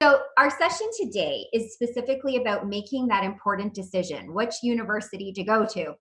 So our session today is specifically about making that important decision, which university to go to.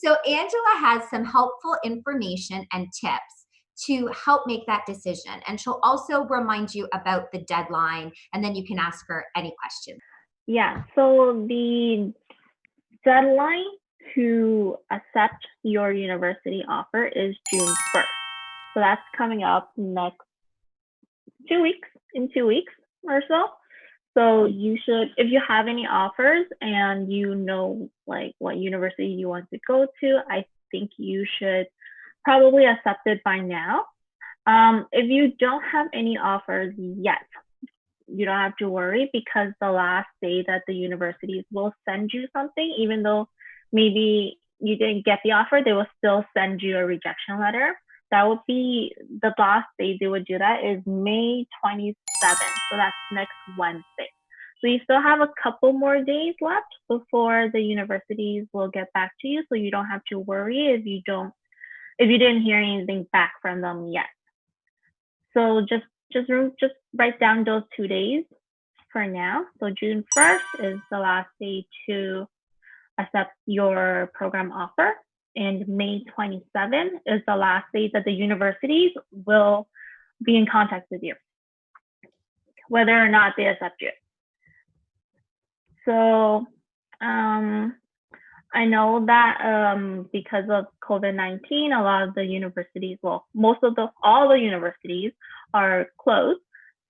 So Angela has some helpful information and tips to help make that decision. And she'll also remind you about the deadline, and then you can ask her any questions. Yeah, so the deadline to accept your university offer is June 1st. So that's coming up next 2 weeks, in 2 weeks or so. So you should, if you have any offers and you know like what university you want to go to, I think you should probably accept it by now. If you don't have any offers yet, you don't have to worry, because the last day that the universities will send you something, even though maybe you didn't get the offer, they will still send you a rejection letter. That would be the last day they would do that is May 27th. So that's next Wednesday. So you still have a couple more days left before the universities will get back to you. So you don't have to worry if you didn't hear anything back from them yet. So just write down those 2 days for now. So June 1st is the last day to accept your program offer, and May 27th is the last day that the universities will be in contact with you, whether or not they accept you. So I know that because of COVID-19, a lot of the universities, well, all the universities are closed.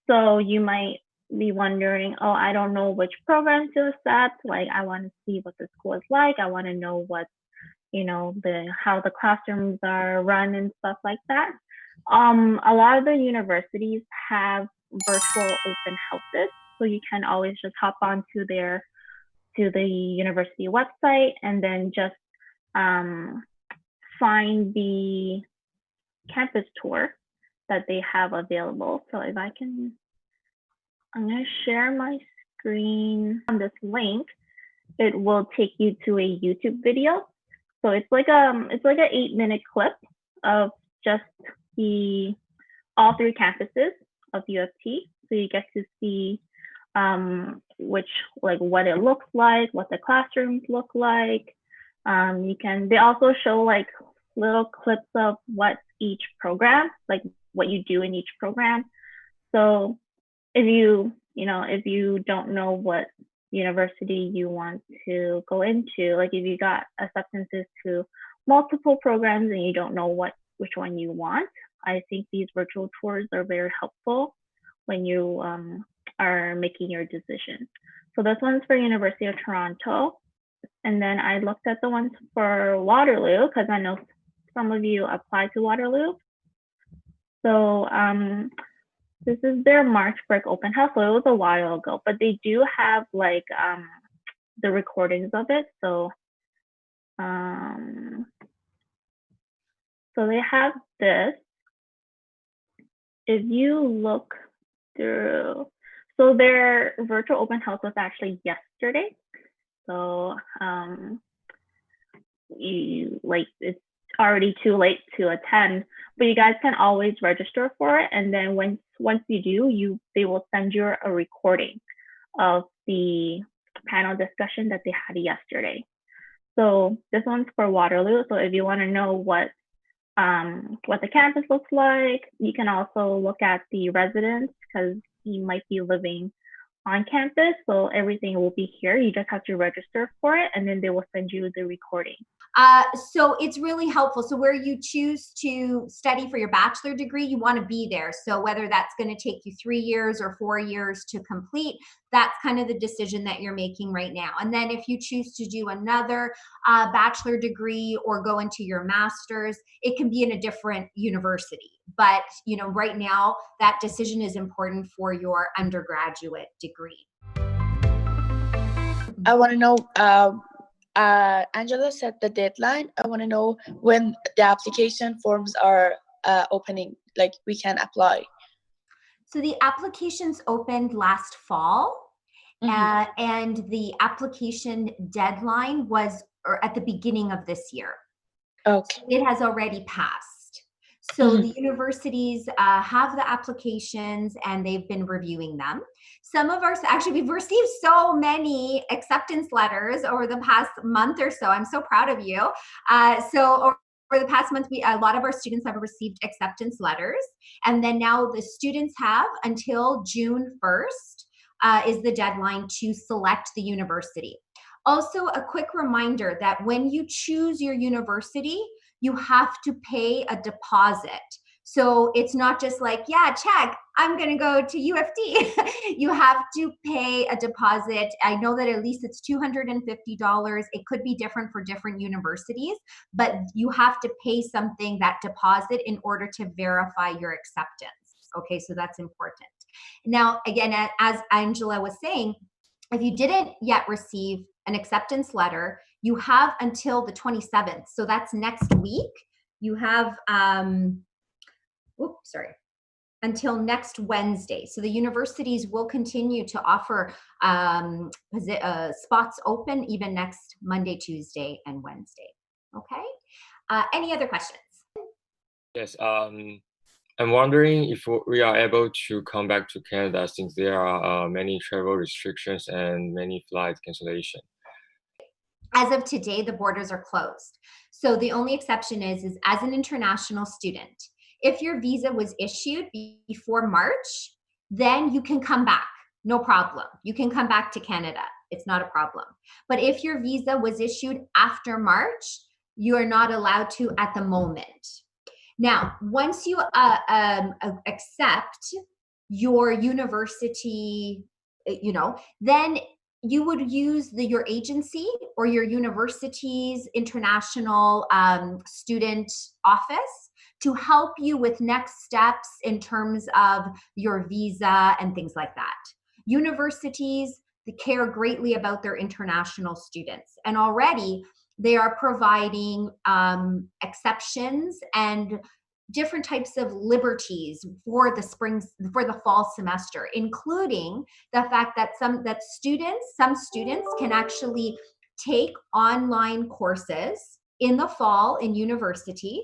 So you might be wondering, oh, I don't know which program to accept. Like, I want to see what the school is like. I want to know what, how the classrooms are run and stuff like that. A lot of the universities have virtual open houses. So you can always just hop onto to the university website and then just find the campus tour that they have available. So if I'm going to share my screen on this link. It will take you to a YouTube video. So it's like an 8-minute clip of just all 3 campuses of U of T. So you get to see what it looks like, what the classrooms look like. They also show like little clips of what each program, like what you do in each program. So if you don't know what university you want to go into, like if you got acceptances to multiple programs and you don't know which one you want, I think these virtual tours are very helpful when you are making your decision. So this one's for University of Toronto. And then I looked at the ones for Waterloo because I know some of you applied to Waterloo. So this is their March break open house. So it was a while ago, but they do have like the recordings of it. So so they have this. If you look through, so their virtual open house was actually yesterday. So it's already too late to attend, but you guys can always register for it. And then once you do, they will send you a recording of the panel discussion that they had yesterday. So this one's for Waterloo. So if you want to know what the campus looks like, you can also look at the residence because you might be living on campus. So everything will be here. You just have to register for it, and then they will send you the recording. So it's really helpful. So where you choose to study for your bachelor degree, you want to be there. So whether that's going to take you 3 years or 4 years to complete, that's kind of the decision that you're making right now. And then if you choose to do another bachelor degree or go into your master's, it can be in a different university. But right now, that decision is important for your undergraduate degree. I want to know, Angela set the deadline. I want to know when the application forms are opening, like we can apply. So the applications opened last fall, and the application deadline was at the beginning of this year. Okay. It has already passed. So the universities have the applications and they've been reviewing them. Some of our, actually, we've received so many acceptance letters over the past month or so. I'm so proud of you. Over the past month, a lot of our students have received acceptance letters. And then now the students have until June 1st is the deadline to select the university. Also, a quick reminder that when you choose your university, you have to pay a deposit. So it's not just like, yeah, check, I'm going to go to UFD. You have to pay a deposit. I know that at least it's $250. It could be different for different universities, but you have to pay something, that deposit, in order to verify your acceptance. Okay, so that's important. Now, again, as Angela was saying, if you didn't yet receive an acceptance letter, you have until the 27th. So that's next week. You have, until next Wednesday. So the universities will continue to offer spots open even next Monday, Tuesday, and Wednesday. Okay. Any other questions? Yes. I'm wondering if we are able to come back to Canada since there are many travel restrictions and many flight cancellation. As of today, the borders are closed. So the only exception is as an international student, if your visa was issued before March, then you can come back. No problem. You can come back to Canada. It's not a problem. But if your visa was issued after March, you are not allowed to at the moment. Now, once you accept your university, then you would use your agency or your university's international student office to help you with next steps in terms of your visa and things like that. Universities, they care greatly about their international students, and already they are providing exceptions and different types of liberties for the fall semester, including the fact that some students can actually take online courses in the fall in university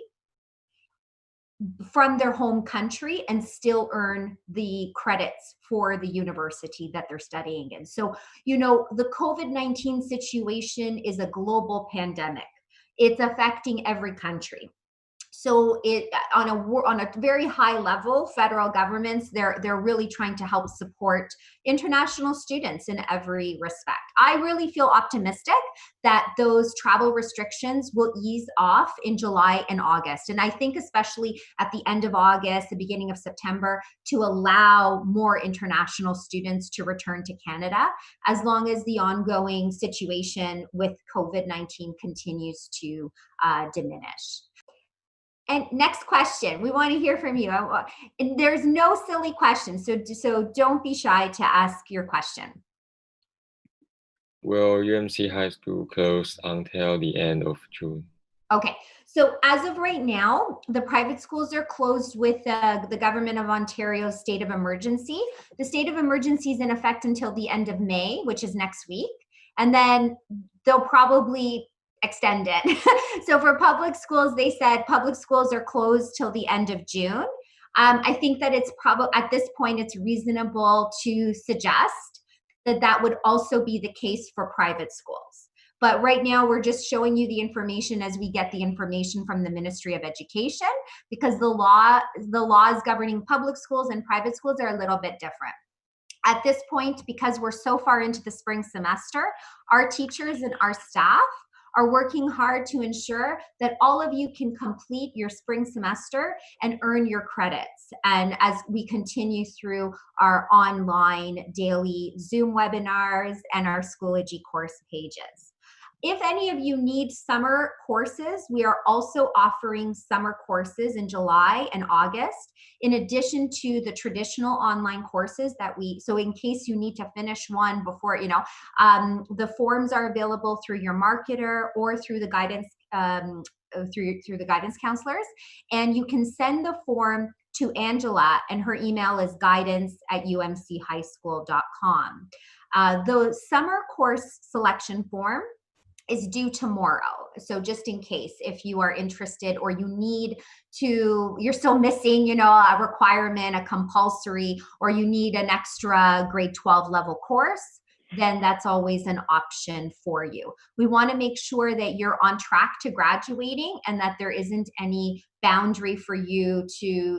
from their home country and still earn the credits for the university that they're studying in. So, the COVID-19 situation is a global pandemic. It's affecting every country. So on a very high level, federal governments, they're really trying to help support international students in every respect. I really feel optimistic that those travel restrictions will ease off in July and August. And I think especially at the end of August, the beginning of September, to allow more international students to return to Canada, as long as the ongoing situation with COVID-19 continues to diminish. And next question, we want to hear from you. And there's no silly questions, so don't be shy to ask your question. Will UMC High School close until the end of June? Okay, so as of right now, the private schools are closed with the Government of Ontario's state of emergency. The state of emergency is in effect until the end of May, which is next week. And then they'll probably extend it. So for public schools, they said public schools are closed till the end of June. I think that it's probably, at this point, it's reasonable to suggest that would also be the case for private schools. But right now, we're just showing you the information as we get the information from the Ministry of Education, because the laws governing public schools and private schools are a little bit different. At this point, because we're so far into the spring semester, our teachers and our staff are working hard to ensure that all of you can complete your spring semester and earn your credits. And as we continue through our online daily Zoom webinars and our Schoology course pages. If any of you need summer courses, we are also offering summer courses in July and August, in addition to the traditional online courses so in case you need to finish one before, the forms are available through your marketer or through the guidance, through the guidance counselors. And you can send the form to Angela, and her email is guidance@umchighschool.com. The summer course selection form is due tomorrow. So just in case, if you are interested or you need to, you're still missing, you know, a requirement, a compulsory, or you need an extra grade 12 level course, then that's always an option for you. We want to make sure that you're on track to graduating and that there isn't any boundary for you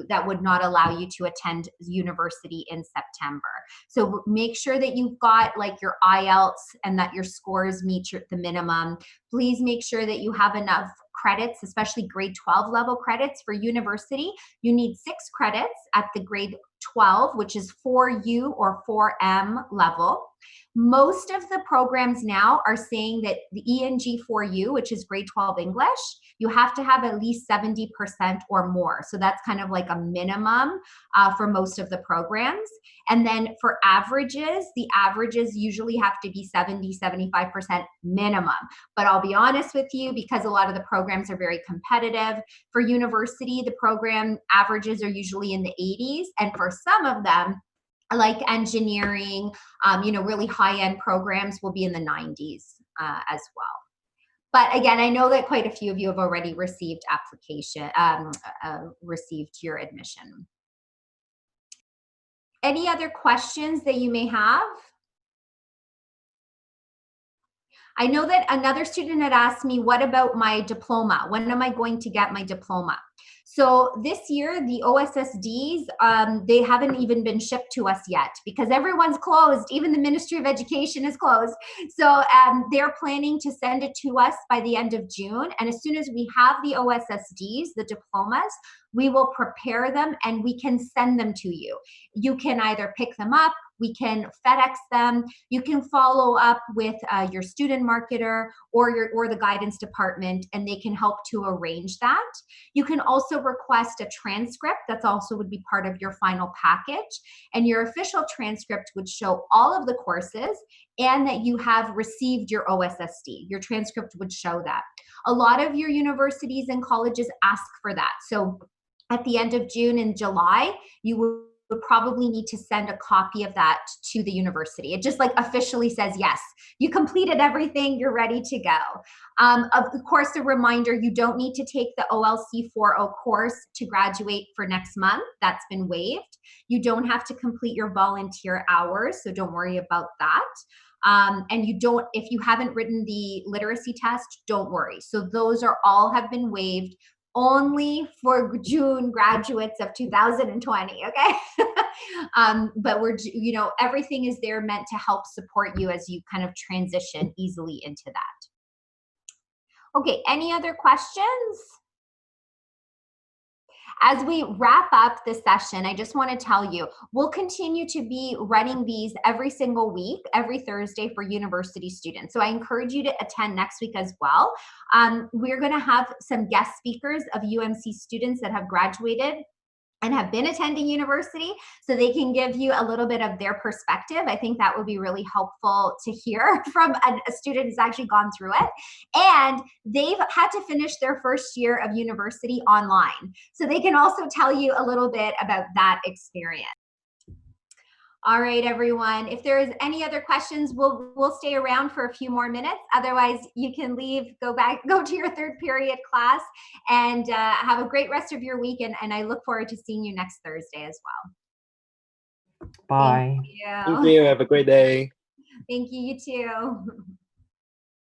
that would not allow you to attend university in September. So make sure that you've got like your IELTS and that your scores meet the minimum. Please make sure that you have enough credits, especially grade 12 level credits for university. You need 6 credits at the grade 12, which is 4U or 4M level. Most of the programs now are saying that the ENG4U, which is grade 12 English, you have to have at least 70% or more. So that's kind of like a minimum for most of the programs. And then for averages, the averages usually have to be 70, 75% minimum. But I'll be honest with you, because a lot of the programs are very competitive, for university, the program averages are usually in the 80s. And for some of them, like engineering, you know, really high-end programs will be in the 90s as well. But again, I know that quite a few of you have already received received your admission. Any other questions that you may have? I know that another student had asked me, what about my diploma? When am I going to get my diploma? So this year, the OSSDs, they haven't even been shipped to us yet because everyone's closed. Even the Ministry of Education is closed. So they're planning to send it to us by the end of June. And as soon as we have the OSSDs, the diplomas, we will prepare them and we can send them to you. You can either pick them up, we can FedEx them. You can follow up with your student marketer or the guidance department, and they can help to arrange that. You can also request a transcript. That's also would be part of your final package. And your official transcript would show all of the courses and that you have received your OSSD. Your transcript would show that. A lot of your universities and colleges ask for that. So at the end of June and July, you would probably need to send a copy of that to the university. It just like officially says, yes, you completed everything, you're ready to go. Of course, a reminder, you don't need to take the OLC 4.0 course to graduate for next month. That's been waived. You don't have to complete your volunteer hours, so don't worry about that. And if you haven't written the literacy test, don't worry. So those are all have been waived only for June graduates of 2020, okay? But everything is there meant to help support you as you kind of transition easily into that. Okay, any other questions? As we wrap up the session, I just want to tell you, we'll continue to be running these every single week, every Thursday for university students. So I encourage you to attend next week as well. We're going to have some guest speakers of UMC students that have graduated and have been attending university, so they can give you a little bit of their perspective. I think that would be really helpful to hear from a student who's actually gone through it. And they've had to finish their first year of university online. So they can also tell you a little bit about that experience. All right, everyone. If there's any other questions, we'll stay around for a few more minutes. Otherwise, you can leave, go to your third period class, and have a great rest of your week. And I look forward to seeing you next Thursday as well. Bye. Thank you. Thank you. Have a great day. Thank you. You too.